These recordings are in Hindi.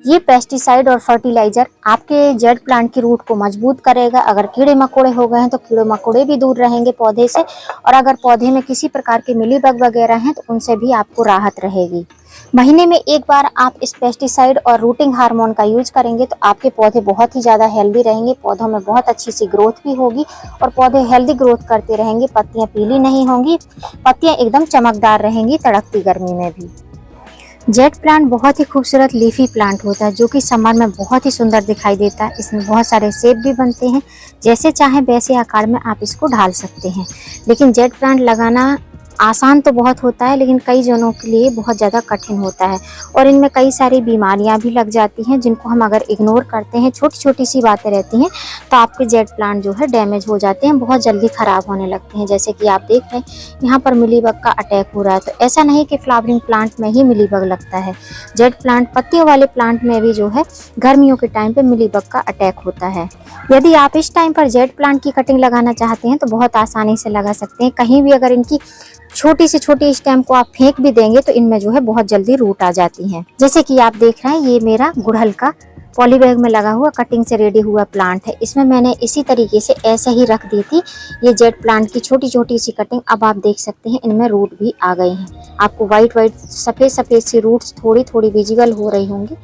ये पेस्टिसाइड और फर्टिलाइजर आपके जेड प्लांट की रूट को मजबूत करेगा। अगर कीड़े मकोड़े हो गए हैं तो कीड़े मकोड़े भी दूर रहेंगे पौधे से, और अगर पौधे में किसी प्रकार के मिलीबग वगैरह हैं तो उनसे भी आपको राहत रहेगी। महीने में एक बार आप इस पेस्टिसाइड और रूटिंग हार्मोन का यूज करेंगे तो आपके पौधे बहुत ही ज़्यादा हेल्दी रहेंगे, पौधों में बहुत अच्छी सी ग्रोथ भी होगी और पौधे हेल्दी ग्रोथ करते रहेंगे। पत्तियां पीली नहीं होंगी, पत्तियां एकदम चमकदार रहेंगी तड़कती गर्मी में भी। जेड प्लांट बहुत ही खूबसूरत लीफी प्लांट होता है जो कि समर में बहुत ही सुंदर दिखाई देता है। इसमें बहुत सारे शेप भी बनते हैं, जैसे चाहे वैसे आकार में आप इसको ढाल सकते हैं। लेकिन जेड प्लांट लगाना आसान तो बहुत होता है, लेकिन कई जनों के लिए बहुत ज़्यादा कठिन होता है और इनमें कई सारी बीमारियां भी लग जाती हैं जिनको हम अगर इग्नोर करते हैं, छोटी छोटी सी बातें रहती हैं तो आपके जेड प्लांट जो है डैमेज हो जाते हैं, बहुत जल्दी ख़राब होने लगते हैं। जैसे कि आप देख रहे हैं यहाँ पर मिलीबग का अटैक हो रहा है। तो ऐसा नहीं कि फ्लावरिंग प्लांट में ही मिलीबग लगता है, जेड प्लांट पत्तियों वाले प्लांट में भी जो है गर्मियों के टाइम पर मिलीबग का अटैक होता है। यदि आप इस टाइम पर जेड प्लांट की कटिंग लगाना चाहते हैं तो बहुत आसानी से लगा सकते हैं। कहीं भी अगर इनकी छोटी से छोटी स्टेम को आप फेंक भी देंगे तो इनमें जो है बहुत जल्दी रूट आ जाती हैं। जैसे कि आप देख रहे हैं ये मेरा गुड़हल का पॉली बैग में लगा हुआ कटिंग से रेडी हुआ प्लांट है। इसमें मैंने इसी तरीके से ऐसे ही रख दी थी ये जेड प्लांट की छोटी छोटी सी कटिंग। अब आप देख सकते हैं इनमें रूट भी आ गए हैं। आपको वाइट वाइट सफ़ेद सफ़ेद सी रूट्स थोड़ी थोड़ी विजिबल हो रही होंगी।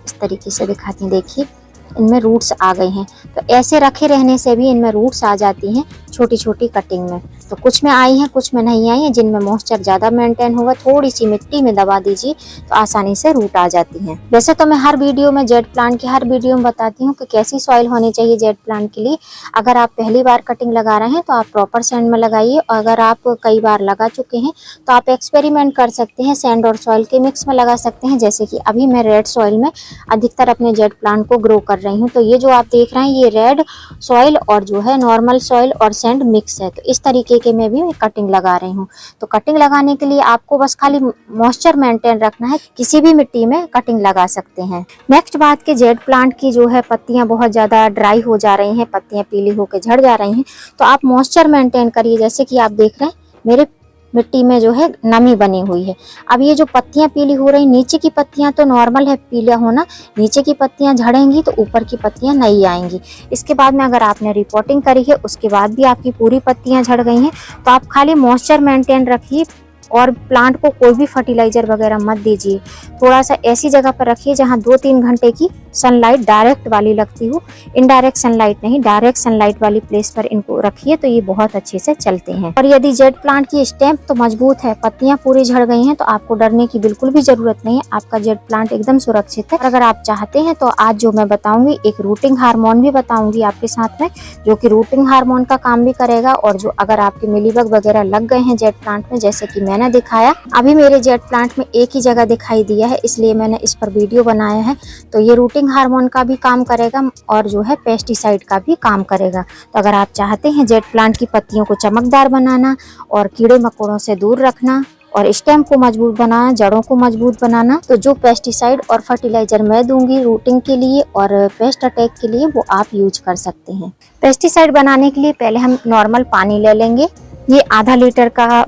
इस तरीके से दिखाती हैं, देखिए इनमें रूट्स आ गए हैं। तो ऐसे रखे रहने से भी इनमें रूट्स आ जाती हैं छोटी छोटी कटिंग में। तो कुछ में आई हैं, कुछ में नहीं आई हैं। जिनमें मॉइस्चर ज़्यादा मेंटेन होगा थोड़ी सी मिट्टी में दबा दीजिए तो आसानी से रूट आ जाती हैं। वैसे तो मैं हर वीडियो में जेड प्लांट की हर वीडियो में बताती हूँ कि कैसी सॉइल होनी चाहिए जेड प्लांट के लिए। अगर आप पहली बार कटिंग लगा रहे हैं तो आप प्रॉपर सैंड में लगाइए, और अगर आप कई बार लगा चुके हैं तो आप एक्सपेरिमेंट कर सकते हैं, सैंड और सॉइल के मिक्स में लगा सकते हैं। जैसे कि अभी मैं रेड सॉइल में अधिकतर अपने जेड प्लांट को ग्रो कर रही हूँ। तो ये जो आप देख रहे हैं ये रेड सॉइल और जो है नॉर्मल सॉइल और सैंड मिक्स है। तो इस तरीके के में भी मैं कटिंग लगा रही हूँ। तो कटिंग लगाने के लिए आपको बस खाली मॉइस्चर मेंटेन रखना है, किसी भी मिट्टी में कटिंग लगा सकते हैं। नेक्स्ट बात कि जेड प्लांट की जो है पत्तियां बहुत ज़्यादा ड्राई हो जा रही हैं, पत्तियां पीली होकर झड़ जा रही हैं, तो आप मॉइस्चर मेंटेन करिए। जैसे कि आप देख रहे हैं मेरे मिट्टी में जो है नमी बनी हुई है। अब ये जो पत्तियां पीली हो रही, नीचे की पत्तियां तो नॉर्मल है पीला होना, नीचे की पत्तियां झड़ेंगी तो ऊपर की पत्तियां नहीं आएंगी। इसके बाद में अगर आपने रिपोर्टिंग करी है उसके बाद भी आपकी पूरी पत्तियां झड़ गई हैं तो आप खाली मॉइस्चर मेंटेन रखिए और प्लांट को कोई भी फर्टिलाइजर वगैरह मत दीजिए। थोड़ा सा ऐसी जगह पर रखिए जहां 2-3 घंटे की सनलाइट डायरेक्ट वाली लगती हो, इनडायरेक्ट सनलाइट नहीं, डायरेक्ट सनलाइट वाली प्लेस पर इनको रखिए तो ये बहुत अच्छे से चलते हैं। और यदि जेड प्लांट की स्टेम तो मजबूत है, पत्तियां पूरी झड़ गई हैं तो आपको डरने की बिल्कुल भी जरूरत नहीं है, आपका जेड प्लांट एकदम सुरक्षित है। और अगर आप चाहते हैं तो आज जो मैं बताऊंगी एक रूटिंग हार्मोन भी बताऊंगी आपके साथ में, जो कि रूटिंग हार्मोन का काम भी करेगा। और जो अगर आपके मिलीबग वगैरह लग गए हैं जेड प्लांट में, जैसे कि मैंने दिखाया, अभी मेरे जेड प्लांट में एक ही जगह दिखाई दिया है इसलिए मैंने इस पर वीडियो बनाया है। तो ये रूटिंग हार्मोन का भी काम करेगा और जो है पेस्टिसाइड का भी काम करेगा। तो अगर आप चाहते हैं जेड प्लांट की पत्तियों को चमकदार बनाना और कीड़े मकोड़ों से दूर रखना और स्टेम को मजबूत बनाना, जड़ों को मजबूत बनाना, तो जो पेस्टिसाइड और फर्टिलाइजर मैं दूंगी रूटिंग के लिए और पेस्ट अटैक के लिए वो आप यूज कर सकते हैं। पेस्टिसाइड बनाने के लिए पहले हम नॉर्मल पानी ले लेंगे। ये आधा लीटर का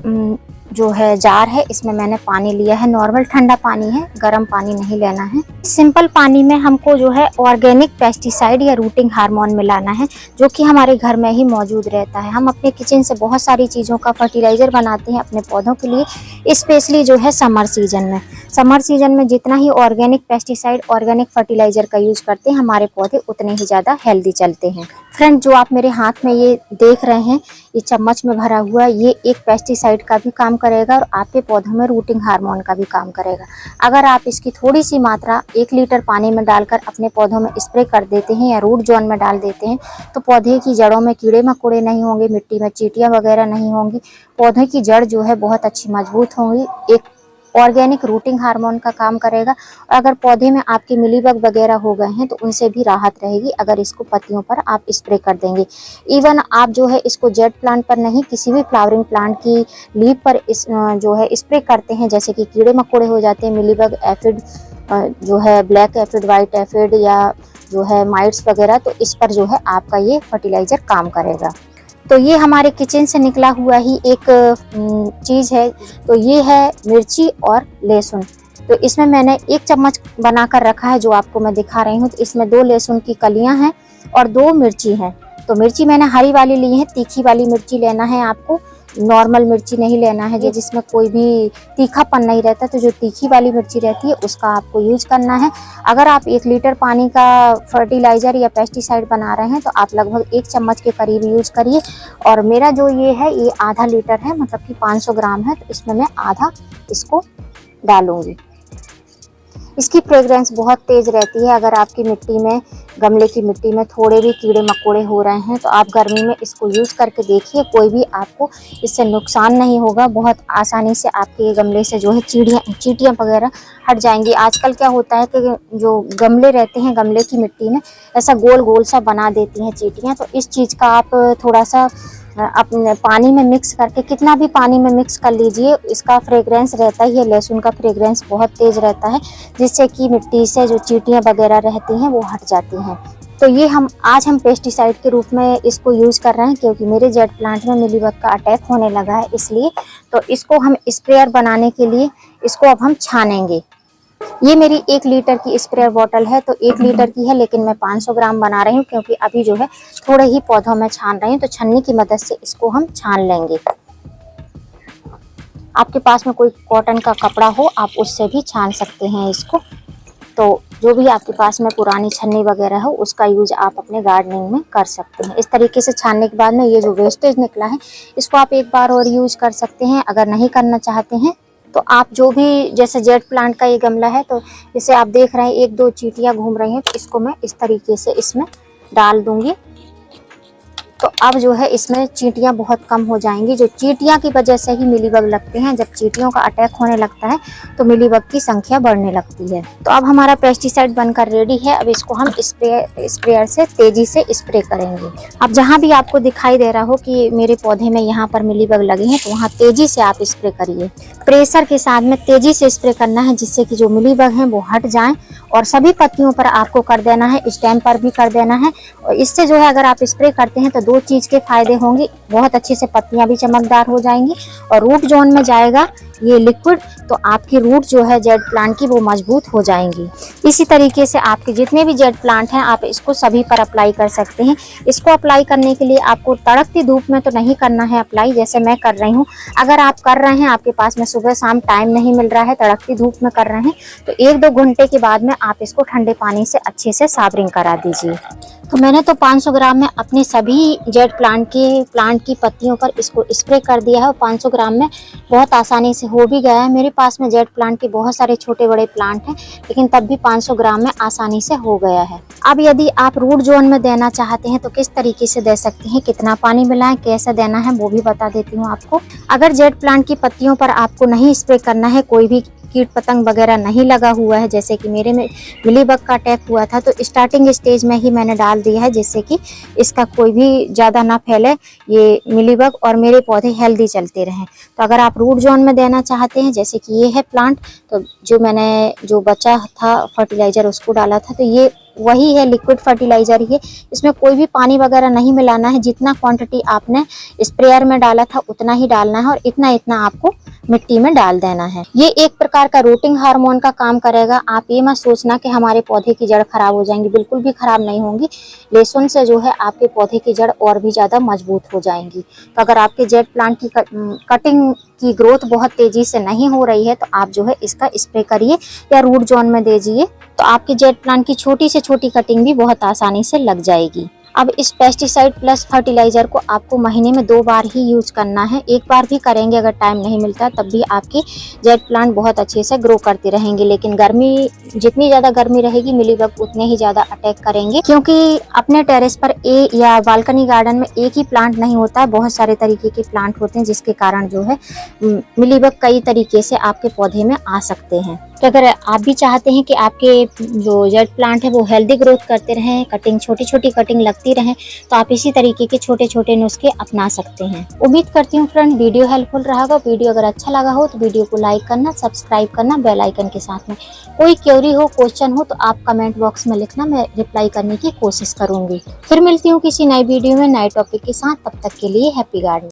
जो है जार है, इसमें मैंने पानी लिया है, नॉर्मल ठंडा पानी है, गर्म पानी नहीं लेना है। सिंपल पानी में हमको जो है ऑर्गेनिक पेस्टिसाइड या रूटिंग हार्मोन मिलाना है जो कि हमारे घर में ही मौजूद रहता है। हम अपने किचन से बहुत सारी चीज़ों का फर्टिलाइजर बनाते हैं अपने पौधों के लिए, स्पेशली जो है समर सीजन में। समर सीजन में जितना ही ऑर्गेनिक पेस्टिसाइड ऑर्गेनिक फर्टिलाइजर का यूज करते हैं हमारे पौधे उतने ही ज़्यादा हेल्दी चलते हैं। फ्रेंड, जो आप मेरे हाथ में ये देख रहे हैं ये चम्मच में भरा हुआ, ये एक पेस्टिसाइड का भी काम करेगा और आपके पौधों में रूटिंग हार्मोन का भी काम करेगा। अगर आप इसकी थोड़ी सी मात्रा 1 लीटर पानी में डालकर अपने पौधों में स्प्रे कर देते हैं या रूट जोन में डाल देते हैं तो पौधे की जड़ों में कीड़े मकोड़े नहीं होंगे, मिट्टी में चींटियां वगैरह नहीं होंगी, पौधे की जड़ जो है बहुत अच्छी मजबूत होंगी। एक ऑर्गेनिक रूटिंग हार्मोन का काम करेगा। और अगर पौधे में आपके मिलीबग वगैरह हो गए हैं तो उनसे भी राहत रहेगी अगर इसको पत्तियों पर आप स्प्रे कर देंगे। इवन आप जो है इसको जेड प्लांट पर नहीं, किसी भी फ्लावरिंग प्लांट की लीफ पर इस जो है स्प्रे करते हैं, जैसे कि कीड़े मकोड़े हो जाते हैं, मिलीबग, एफिड जो है ब्लैक एफिड, वाइट एफिड या जो है माइट्स वगैरह, तो इस पर जो है आपका ये फर्टिलाइजर काम करेगा। तो ये हमारे किचन से निकला हुआ ही एक चीज़ है। तो ये है मिर्ची और लहसुन। तो इसमें मैंने 1 चम्मच बनाकर रखा है जो आपको मैं दिखा रही हूँ। तो इसमें 2 लहसुन की कलियां हैं और 2 मिर्ची हैं। तो मिर्ची मैंने हरी वाली ली है, तीखी वाली मिर्ची लेना है आपको, नॉर्मल मिर्ची नहीं लेना है जिसमें कोई भी तीखापन नहीं रहता। तो जो तीखी वाली मिर्ची रहती है उसका आपको यूज करना है। अगर आप 1 लीटर पानी का फर्टिलाइजर या पेस्टिसाइड बना रहे हैं तो आप लगभग 1 चम्मच के करीब यूज करिए। और मेरा जो ये है ये आधा लीटर है, मतलब कि 500 ग्राम है, तो इसमें मैं आधा इसको डालूंगी। इसकी फ्रेग्रेंस बहुत तेज रहती है। अगर आपकी मिट्टी में, गमले की मिट्टी में थोड़े भी कीड़े मकोड़े हो रहे हैं तो आप गर्मी में इसको यूज़ करके देखिए, कोई भी आपको इससे नुकसान नहीं होगा। बहुत आसानी से आपके गमले से जो है चींटियाँ वगैरह हट जाएंगी। आजकल क्या होता है कि जो गमले रहते हैं, गमले की मिट्टी में ऐसा गोल गोल सा बना देती हैं चींटियाँ। तो इस चीज़ का आप थोड़ा सा अपने पानी में मिक्स करके, कितना भी पानी में मिक्स कर लीजिए, इसका फ्रेग्रेंस रहता ही है, लहसुन का फ्रेग्रेंस बहुत तेज रहता है, जिससे कि मिट्टी से जो चींटियाँ वगैरह रहती हैं वो हट जाती हैं। तो ये आज हम पेस्टिसाइड के रूप में इसको यूज़ कर रहे हैं, क्योंकि मेरे जेड प्लांट में मिलीबग का अटैक होने लगा है इसलिए। तो इसको हम स्प्रेयर बनाने के लिए इसको अब हम छानेंगे। ये मेरी 1 लीटर की स्प्रेयर बॉटल है, तो 1 लीटर की है, लेकिन मैं 500 ग्राम बना रही हूँ क्योंकि अभी जो है थोड़े ही पौधों में छान रही हूँ। तो छन्नी की मदद से इसको हम छान लेंगे। आपके पास में कोई कॉटन का कपड़ा हो आप उससे भी छान सकते हैं इसको। तो जो भी आपके पास में पुरानी छन्नी वगैरह हो उसका यूज आप अपने गार्डनिंग में कर सकते हैं। इस तरीके से छानने के बाद में ये जो वेस्टेज निकला है इसको आप एक बार और यूज कर सकते हैं। अगर नहीं करना चाहते हैं तो आप जो भी, जैसे जेड प्लांट का ये गमला है तो इसे आप देख रहे हैं 1-2 चींटियां घूम रही हैं, तो इसको मैं इस तरीके से इसमें डाल दूंगी। तो अब जो है इसमें चींटियां बहुत कम हो जाएंगी। जो चींटियां की वजह से ही मिलीबग लगते हैं। जब चींटियों का अटैक होने लगता है तो मिलीबग की संख्या बढ़ने लगती है। तो अब हमारा पेस्टिसाइड बनकर रेडी है। अब इसको हम स्प्रेयर से तेजी से स्प्रे करेंगे। अब जहां भी आपको दिखाई दे रहा हो कि मेरे पौधे में यहाँ पर मिलीबग लगे हैं तो वहाँ तेजी से आप स्प्रे करिए। प्रेशर के साथ में तेजी से स्प्रे करना है, जिससे कि जो मिलीबग हैं वो हट जाएं। और सभी पत्तियों पर आपको कर देना है, स्टेम पर भी कर देना है। और इससे जो है अगर आप स्प्रे करते हैं तो 2 चीज़ के फायदे होंगे। बहुत अच्छे से पत्तियां भी चमकदार हो जाएंगी और रूट जोन में जाएगा ये लिक्विड, तो आपकी रूट जो है जेड प्लांट की वो मजबूत हो जाएंगी। इसी तरीके से आपके जितने भी जेड प्लांट हैं आप इसको सभी पर अप्लाई कर सकते हैं। इसको अप्लाई करने के लिए आपको तड़कती धूप में तो नहीं करना है अप्लाई, जैसे मैं कर रही हूँ। अगर आप कर रहे हैं, आपके पास में सुबह शाम टाइम नहीं मिल रहा है, तड़कती धूप में कर रहे हैं, तो 1-2 घंटे के बाद में आप इसको ठंडे पानी से अच्छे से साबरिंग करा दीजिए। तो मैंने तो 500 ग्राम में अपने सभी जेड प्लांट की पत्तियों पर इसको स्प्रे कर दिया है और 500 ग्राम में बहुत आसानी से हो भी गया है। मेरे पास में जेड प्लांट के बहुत सारे छोटे बड़े प्लांट हैं, लेकिन तब भी 500 ग्राम में आसानी से हो गया है। अब यदि आप रूट जोन में देना चाहते हैं तो किस तरीके से दे सकते हैं, कितना पानी मिलाएं, कैसे देना है वो भी बता देती हूँ आपको। अगर जेड प्लांट की पत्तियों पर आपको नहीं स्प्रे करना है, कोई भी कीट पतंग वगैरह नहीं लगा हुआ है, जैसे कि मेरे में मिलीबग का अटैक हुआ था, तो स्टार्टिंग स्टेज में ही मैंने डाल दिया है, जिससे कि इसका कोई भी ज़्यादा ना फैले ये मिलीबग और मेरे पौधे हेल्दी चलते रहें। तो अगर आप रूट जोन में देना चाहते हैं, जैसे कि ये है प्लांट, तो जो मैंने जो बचा था फर्टिलाइज़र उसको डाला था, तो ये वही है, लिक्विड फर्टिलाइज़र ही है। इसमें कोई भी पानी वगैरह नहीं मिलाना है। जितना क्वांटिटी आपने स्प्रेयर में डाला था उतना ही डालना है और इतना इतना आपको मिट्टी में डाल देना है। ये एक प्रकार का रूटिंग हार्मोन का काम करेगा। आप ये मत सोचना कि हमारे पौधे की जड़ खराब हो जाएंगी, बिल्कुल भी खराब नहीं होंगी। लहसुन से जो है आपके पौधे की जड़ और भी ज़्यादा मजबूत हो जाएंगी। तो अगर आपके जेड प्लांट की कटिंग की ग्रोथ बहुत तेज़ी से नहीं हो रही है तो आप जो है इसका स्प्रे करिए या रूट जोन में दीजिए, तो आपके जेड प्लांट की छोटी से छोटी कटिंग भी बहुत आसानी से लग जाएगी। अब इस पेस्टिसाइड प्लस फर्टिलाइज़र को आपको महीने में 2 बार ही यूज करना है। एक बार भी करेंगे अगर टाइम नहीं मिलता तब भी आपके जेड प्लांट बहुत अच्छे से ग्रो करते रहेंगे। लेकिन गर्मी, जितनी ज़्यादा गर्मी रहेगी मिलीबग उतने ही ज़्यादा अटैक करेंगे, क्योंकि अपने टेरेस पर या बालकनी गार्डन में एक ही प्लांट नहीं होता है, बहुत सारे तरीके के प्लांट होते हैं, जिसके कारण जो है मिलीबग कई तरीके से आपके पौधे में आ सकते हैं। तो अगर आप भी चाहते हैं कि आपके जो जेड प्लांट है वो हेल्दी ग्रोथ करते रहें, कटिंग छोटी छोटी कटिंग लगती रहें, तो आप इसी तरीके के छोटे छोटे नुस्खे अपना सकते हैं। उम्मीद करती हूँ फ्रेंड वीडियो हेल्पफुल रहा होगा। वीडियो अगर अच्छा लगा हो तो वीडियो को लाइक करना, सब्सक्राइब करना बेल आइकन के साथ में। कोई क्वेरी हो, क्वेश्चन हो तो आप कमेंट बॉक्स में लिखना, मैं रिप्लाई करने की कोशिश करूंगी। फिर मिलती हूँ किसी नई वीडियो में नए टॉपिक के साथ। तब तक के लिए हैप्पी गार्डनिंग।